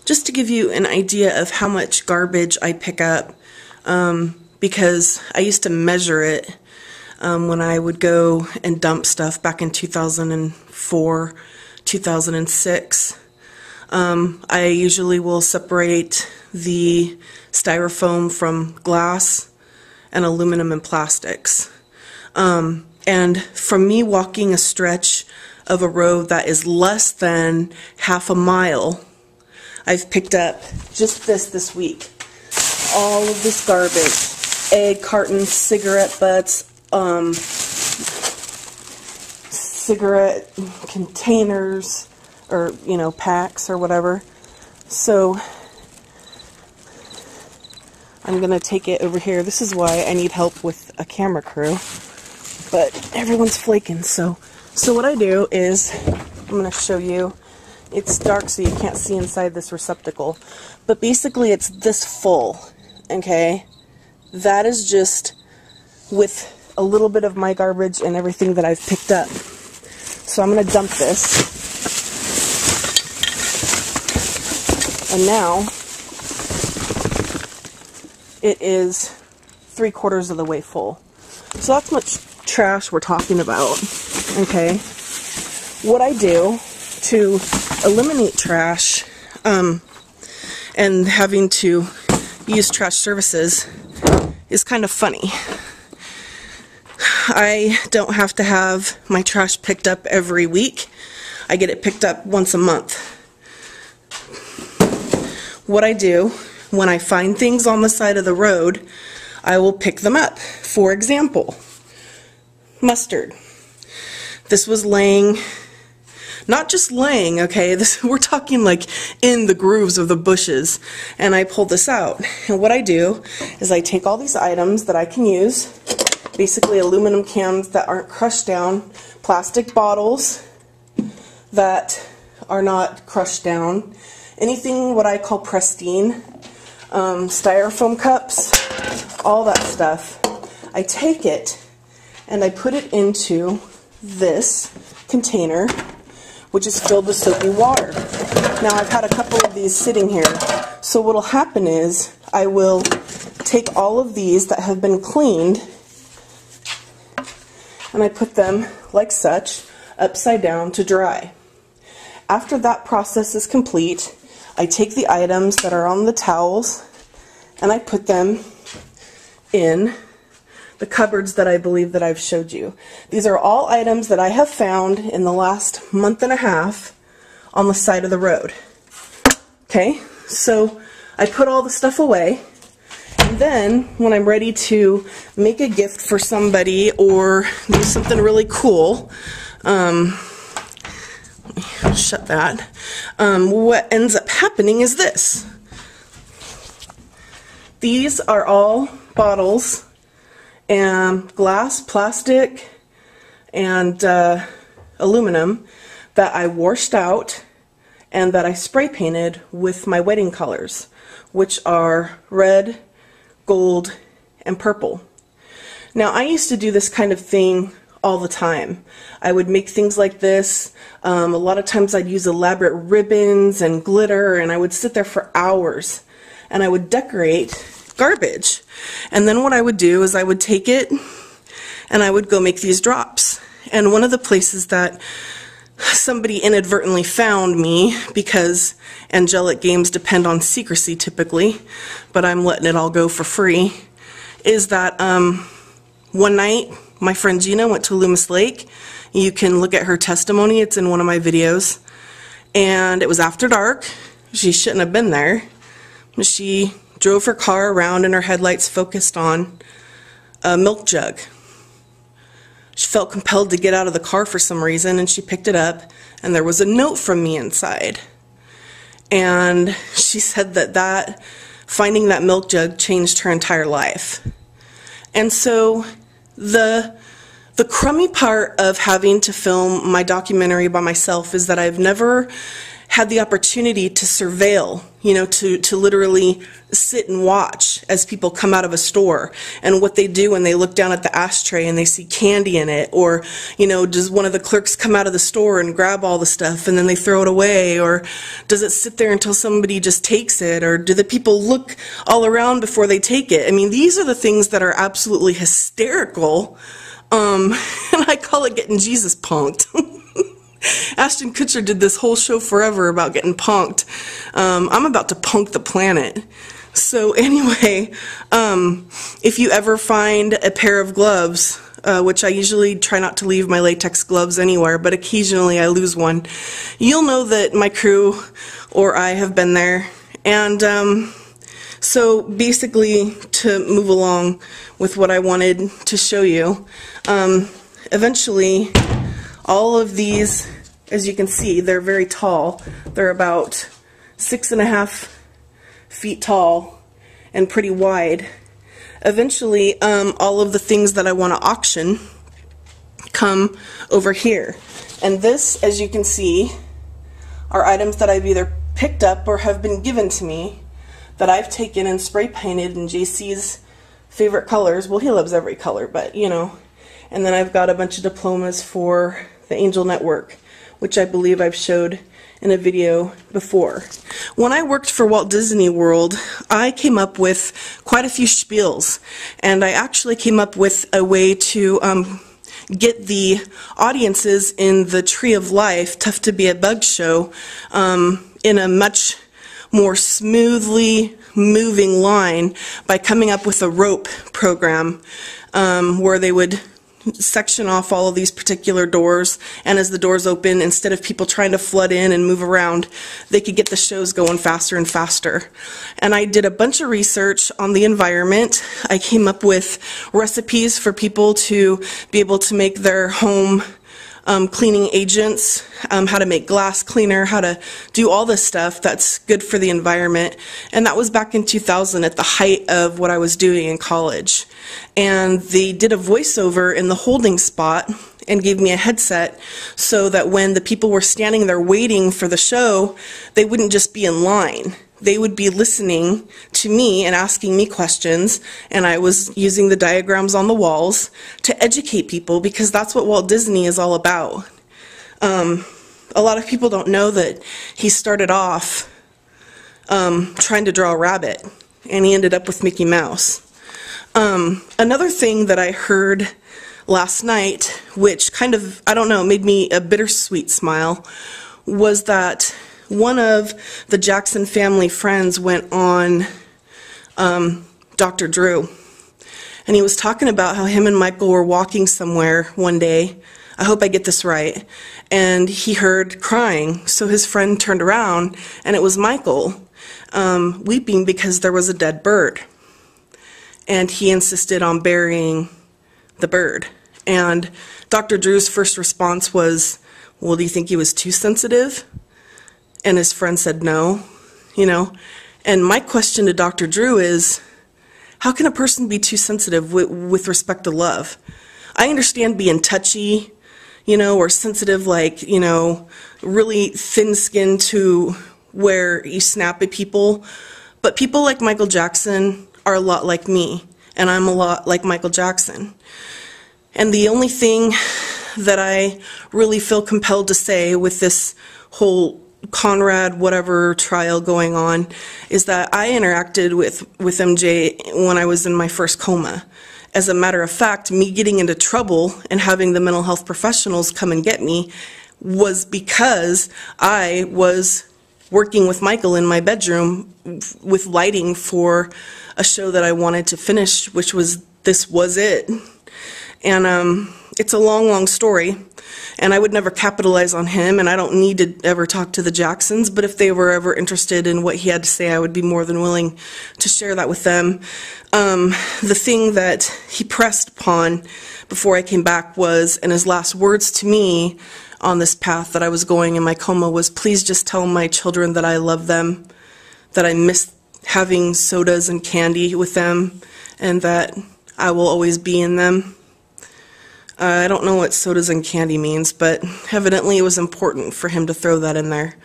just to give you an idea of how much garbage I pick up, because I used to measure it when I would go and dump stuff back in 2004, 2006. I usually will separate the styrofoam from glass and aluminum and plastics. And from me walking a stretch of a road that is less than half a mile, I've picked up just this week. All of this garbage, egg cartons, cigarette butts, cigarette containers, or, you know, packs or whatever. So I'm going to take it over here. This is why I need help with a camera crew. But everyone's flaking, so what I do is, I'm going to show you. It's dark so you can't see inside this receptacle. But basically it's this full, okay? That is just with a little bit of my garbage and everything that I've picked up. So I'm going to dump this. And now it is 3/4 of the way full. So that's much trash we're talking about, okay? What I do to eliminate trash and having to use trash services is kind of funny. I don't have to have my trash picked up every week. I get it picked up once a month. What I do, when I find things on the side of the road, I will pick them up. For example, mustard. This was laying, not just laying, okay, we're talking like in the grooves of the bushes, and I pull this out. And what I do is I take all these items that I can use, basically aluminum cans that aren't crushed down, plastic bottles that are not crushed down, anything what I call pristine, styrofoam cups, all that stuff. I take it and I put it into this container, which is filled with soapy water. Now I've had a couple of these sitting here, so what will happen is I will take all of these that have been cleaned and I put them like such upside down to dry. After that process is complete, I take the items that are on the towels and I put them in the cupboards that I believe that I've showed you. These are all items that I have found in the last month and a half on the side of the road. Okay, so I put all the stuff away, and then when I'm ready to make a gift for somebody or do something really cool, shut that. What ends up happening is this. These are all bottles and glass, plastic, and aluminum that I washed out and that I spray painted with my wedding colors, which are red, gold, and purple. Now I used to do this kind of thing all the time. I would make things like this. A lot of times I'd use elaborate ribbons and glitter, and I would sit there for hours and I would decorate garbage. And then what I would do is I would take it and I would go make these drops. And one of the places that somebody inadvertently found me, because angelic games depend on secrecy typically, but I'm letting it all go for free, is that one night my friend Gina went to Loomis Lake. You can look at her testimony, it's in one of my videos, and it was after dark. She shouldn't have been there. She drove her car around and her headlights focused on a milk jug. She felt compelled to get out of the car for some reason, and she picked it up, and there was a note from me inside. And she said that finding that milk jug changed her entire life. And so the crummy part of having to film my documentary by myself is that I've never had the opportunity to surveil, to literally sit and watch as people come out of a store, and what they do when they look down at the ashtray and they see candy in it, or, does one of the clerks come out of the store and grab all the stuff and then they throw it away, or does it sit there until somebody just takes it, or do the people look all around before they take it? I mean, these are the things that are absolutely hysterical, and I call it getting Jesus punked. Ashton Kutcher did this whole show forever about getting punked. I'm about to punk the planet. So anyway, if you ever find a pair of gloves, which I usually try not to leave my latex gloves anywhere, but occasionally I lose one, you'll know that my crew or I have been there. And so basically, to move along with what I wanted to show you, eventually all of these, as you can see, they're very tall. They're about 6.5 feet tall and pretty wide. Eventually, all of the things that I want to auction come over here. And this, as you can see, are items that I've either picked up or have been given to me that I've taken and spray painted in JC's favorite colors. Well, he loves every color, but And then I've got a bunch of diplomas for the Angel Network, which I believe I've showed in a video before. When I worked for Walt Disney World, I came up with quite a few spiels, and I actually came up with a way to get the audiences in the Tree of Life, Tough to Be a Bug show, in a much more smoothly moving line by coming up with a rope program where they would section off all of these particular doors, and as the doors open, instead of people trying to flood in and move around, they could get the shows going faster and faster. And I did a bunch of research on the environment. I came up with recipes for people to be able to make their home cleaning agents, how to make glass cleaner, how to do all this stuff that's good for the environment. And that was back in 2000 at the height of what I was doing in college. And they did a voiceover in the holding spot and gave me a headset so that when the people were standing there waiting for the show, they wouldn't just be in line. They would be listening to me and asking me questions, and I was using the diagrams on the walls to educate people, because that's what Walt Disney is all about. A lot of people don't know that he started off trying to draw a rabbit, and he ended up with Mickey Mouse. Another thing that I heard last night, which kind of, I don't know, made me a bittersweet smile, was that one of the Jackson family friends went on Dr. Drew, and he was talking about how him and Michael were walking somewhere one day, I hope I get this right, and he heard crying, so his friend turned around, and it was Michael weeping because there was a dead bird, and he insisted on burying the bird. And Dr. Drew's first response was, well, do you think he was too sensitive? And his friend said no, And my question to Dr. Drew is, how can a person be too sensitive with respect to love? I understand being touchy, or sensitive, like, really thin-skinned to where you snap at people. But people like Michael Jackson are a lot like me, and I'm a lot like Michael Jackson. And the only thing that I really feel compelled to say with this whole Conrad whatever trial going on is that I interacted with MJ when I was in my first coma. As a matter of fact, me getting into trouble and having the mental health professionals come and get me was because I was working with Michael in my bedroom with lighting for a show that I wanted to finish, which was This Was It. And it's a long, long story, and I would never capitalize on him, and I don't need to ever talk to the Jacksons, but if they were ever interested in what he had to say, I would be more than willing to share that with them. The thing that he pressed upon before I came back was, and his last words to me on this path that I was going in my coma was, please just tell my children that I love them, that I miss having sodas and candy with them, and that I will always be in them. I don't know what sodas and candy means, but evidently it was important for him to throw that in there.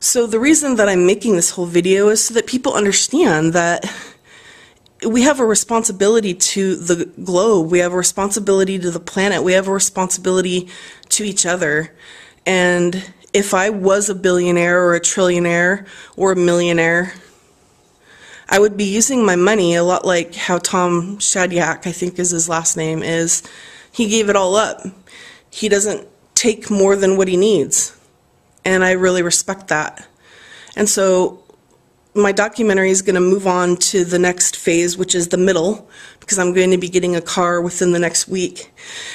So the reason that I'm making this whole video is so that people understand that we have a responsibility to the globe, we have a responsibility to the planet, we have a responsibility to each other. And if I was a billionaire or a trillionaire or a millionaire, I would be using my money a lot like how Tom Shadyac, I think is his last name, is. He gave it all up. He doesn't take more than what he needs. And I really respect that. And so my documentary is going to move on to the next phase, which is the middle, because I'm going to be getting a car within the next week.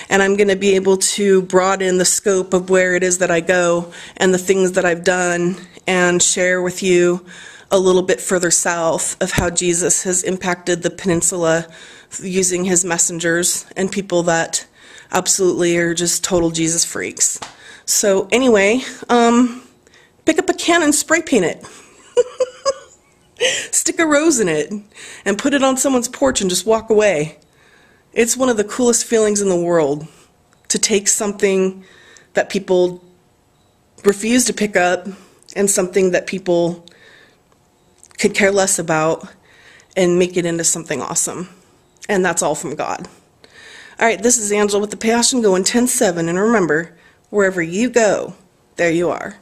And I'm going to be able to broaden the scope of where it is that I go and the things that I've done and share with you a little bit further south of how Jesus has impacted the peninsula using his messengers and people that absolutely are just total Jesus freaks. So anyway, pick up a can and spray paint it. Stick a rose in it and put it on someone's porch and just walk away. It's one of the coolest feelings in the world to take something that people refuse to pick up and something that people could care less about and make it into something awesome. And that's all from God. All right, this is Angela with the Passion going 10-7. And remember, wherever you go, there you are.